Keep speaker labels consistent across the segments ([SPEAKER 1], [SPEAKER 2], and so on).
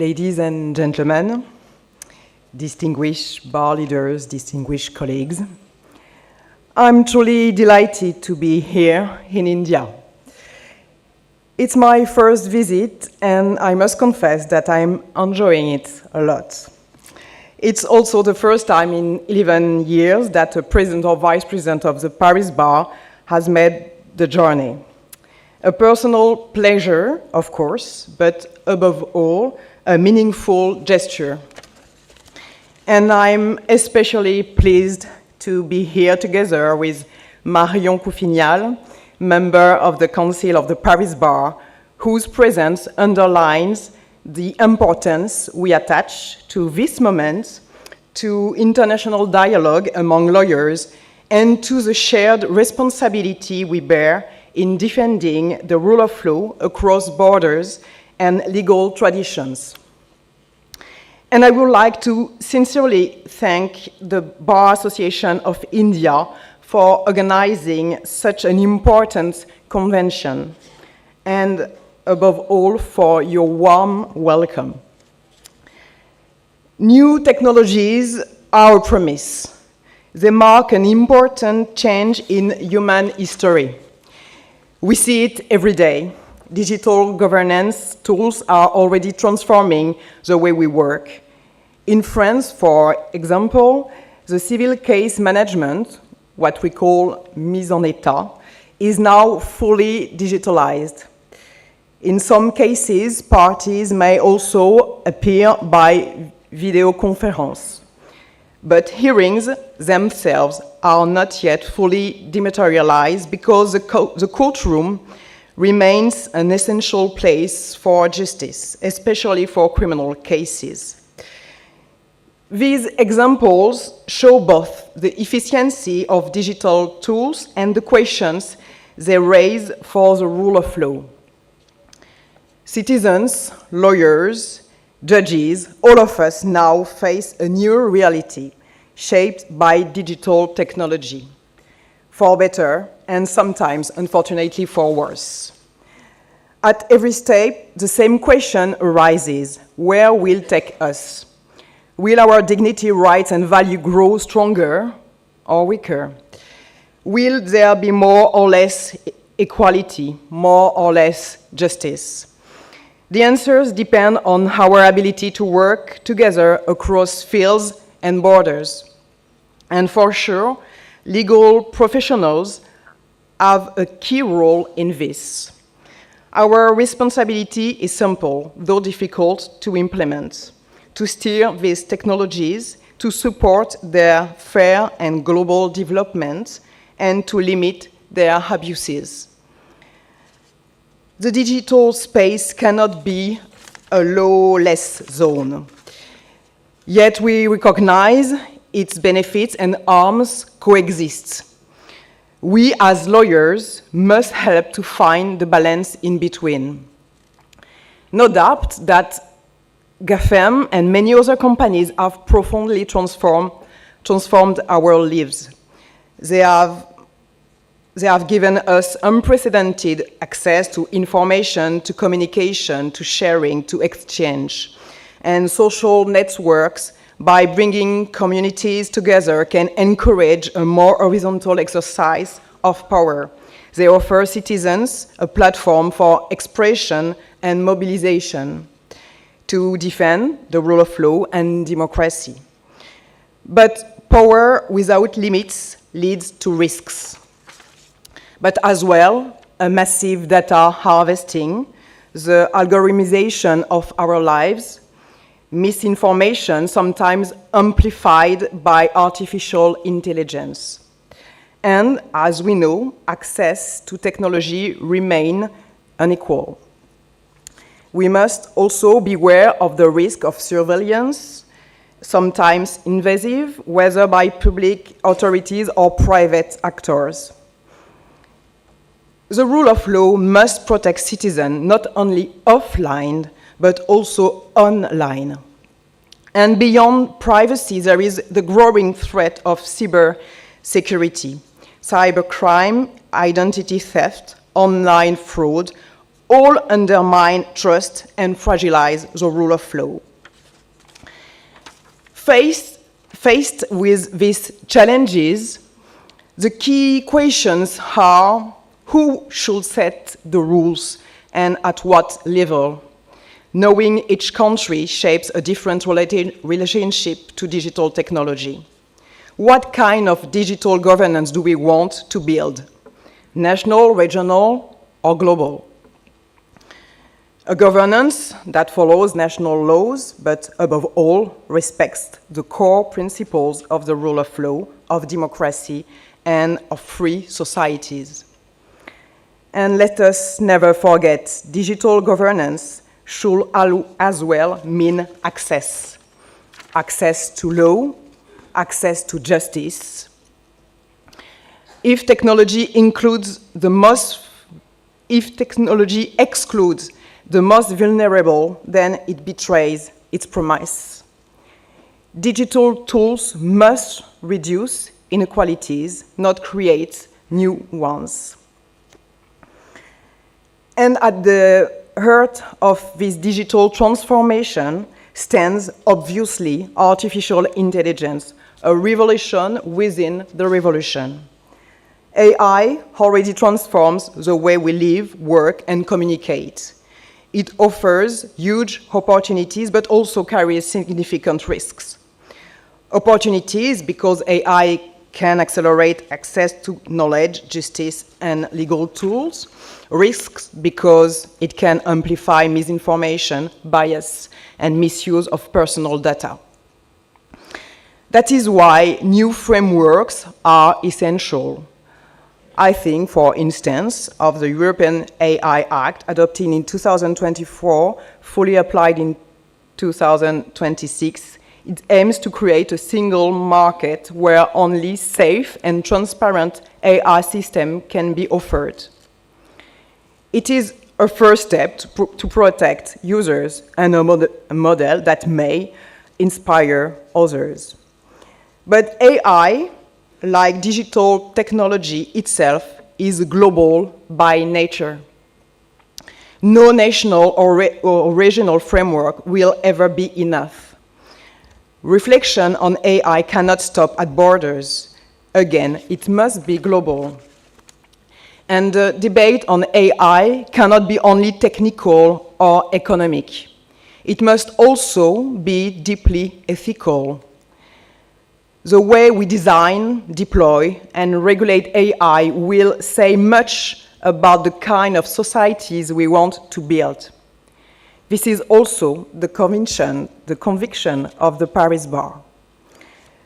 [SPEAKER 1] Ladies and gentlemen, distinguished bar leaders, distinguished colleagues, I'm truly delighted to be here in India. It's my first visit, and I must confess that I'm enjoying it a lot. It's also the first time in 11 years that a president or vice president of the Paris Bar has made the journey. A personal pleasure, of course, but above all, a meaningful gesture. And I'm especially pleased to be here together with Marion Couffignal, member of the Council of the Paris Bar, whose presence underlines the importance we attach to this moment, to international dialogue among lawyers, and to the shared responsibility we bear in defending the rule of law across borders and legal traditions. And I would like to sincerely thank the Bar Association of India for organizing such an important convention, and above all, for your warm welcome. New technologies are a promise. They mark an important change in human history. We see it every day. Digital governance tools are already transforming the way we work. In France, for example, the civil case management, what we call mise en état, is now fully digitalized. In some cases, parties may also appear by video conference. But hearings themselves are not yet fully dematerialized because the courtroom remains an essential place for justice, especially for criminal cases. These examples show both the efficiency of digital tools and the questions they raise for the rule of law. Citizens, lawyers, judges, all of us now face a new reality shaped by digital technology, for better and sometimes, unfortunately, for worse. At every step, the same question arises: where will it take us? Will our dignity, rights, and value grow stronger or weaker? Will there be more or less equality, more or less justice? The answers depend on our ability to work together across fields and borders. And for sure, legal professionals have a key role in this. Our responsibility is simple, though difficult to implement: to steer these technologies, to support their fair and global development, and to limit their abuses. The digital space cannot be a lawless zone. Yet we recognize its benefits and harms coexist. We as lawyers must help to find the balance in between. No doubt that GAFAM and many other companies have profoundly transformed our lives. They have given us unprecedented access to information, to communication, to sharing, to exchange. And social networks, by bringing communities together, can encourage a more horizontal exercise of power. They offer citizens a platform for expression and mobilization to defend the rule of law and democracy. But power without limits leads to risks. But as well, a massive data harvesting, the algorithmization of our lives, misinformation sometimes amplified by artificial intelligence. And as we know, access to technology remains unequal. We must also beware of the risk of surveillance, sometimes invasive, whether by public authorities or private actors. The rule of law must protect citizens not only offline, but also online. And beyond privacy, there is the growing threat of cybersecurity, cybercrime, identity theft, online fraud, all undermine trust and fragilize the rule of law. Faced with these challenges, the key questions are who should set the rules and at what level, knowing each country shapes a different relationship to digital technology. What kind of digital governance do we want to build? National, regional, or global? A governance that follows national laws, but above all, respects the core principles of the rule of law, of democracy, and of free societies. And let us never forget, digital governance should as well mean access. Access to law, access to justice. If technology excludes the most vulnerable, then it betrays its promise. Digital tools must reduce inequalities, not create new ones. And at the heart of this digital transformation stands, obviously, artificial intelligence, a revolution within the revolution. AI already transforms the way we live, work, and communicate. It offers huge opportunities, but also carries significant risks. Opportunities because AI can accelerate access to knowledge, justice, and legal tools. Risks because it can amplify misinformation, bias, and misuse of personal data. That is why new frameworks are essential. I think, for instance, of the European AI Act adopted in 2024, fully applied in 2026. It aims to create a single market where only safe and transparent AI systems can be offered. It is a first step to protect users and a model that may inspire others. But AI, like digital technology itself, is global by nature. No national or regional framework will ever be enough. Reflection on AI cannot stop at borders. Again, it must be global. And the debate on AI cannot be only technical or economic. It must also be deeply ethical. The way we design, deploy, and regulate AI will say much about the kind of societies we want to build. This is also the conviction of the Paris Bar.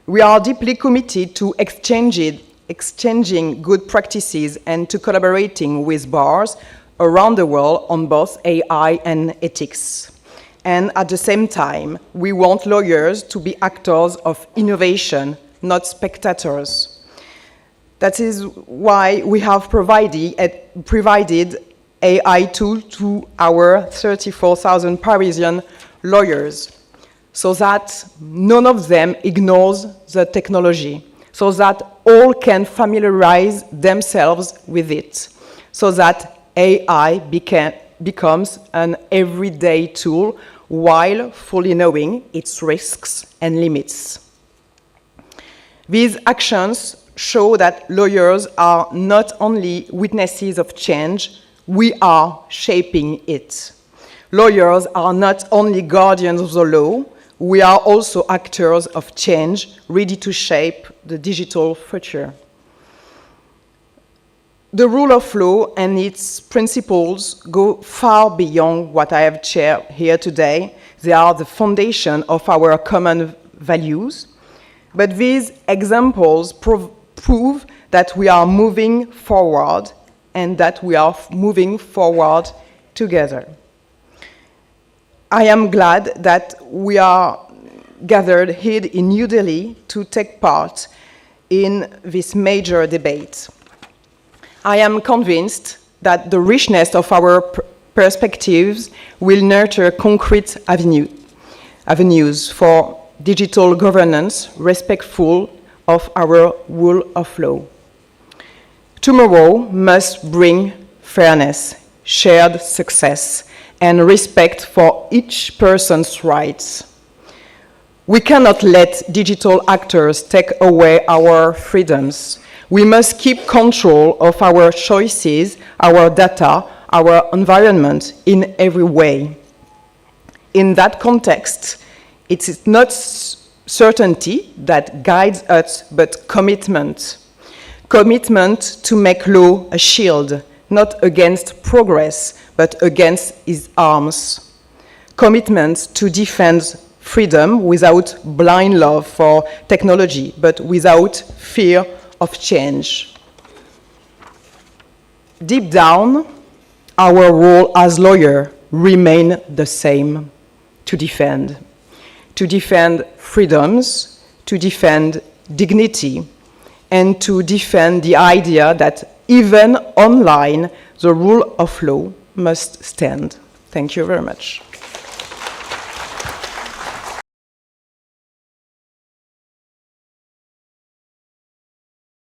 [SPEAKER 1] We are deeply committed to exchanging good practices and to collaborating with bars around the world on both AI and ethics. And at the same time, we want lawyers to be actors of innovation, not spectators. That is why we have provided AI tools to our 34,000 Parisian lawyers, so that none of them ignores the technology, so that all can familiarize themselves with it, so that AI becomes an everyday tool while fully knowing its risks and limits. These actions show that lawyers are not only witnesses of change, we are shaping it. Lawyers are not only guardians of the law, we are also actors of change, ready to shape the digital future. The rule of law and its principles go far beyond what I have shared here today. They are the foundation of our common values. But these examples prove that we are moving forward and that we are moving forward together. I am glad that we are gathered here in New Delhi to take part in this major debate. I am convinced that the richness of our perspectives will nurture concrete avenues for digital governance respectful of our rule of law. Tomorrow must bring fairness, shared success, and respect for each person's rights. We cannot let digital actors take away our freedoms. We must keep control of our choices, our data, our environment in every way. In that context, it is not certainty that guides us, but commitment. Commitment to make law a shield, not against progress, but against its arms. Commitment to defend freedom without blind love for technology, but without fear of change. Deep down, our role as lawyers remains the same: to defend freedoms, to defend dignity, and to defend the idea that even online, the rule of law must stand. Thank you very much.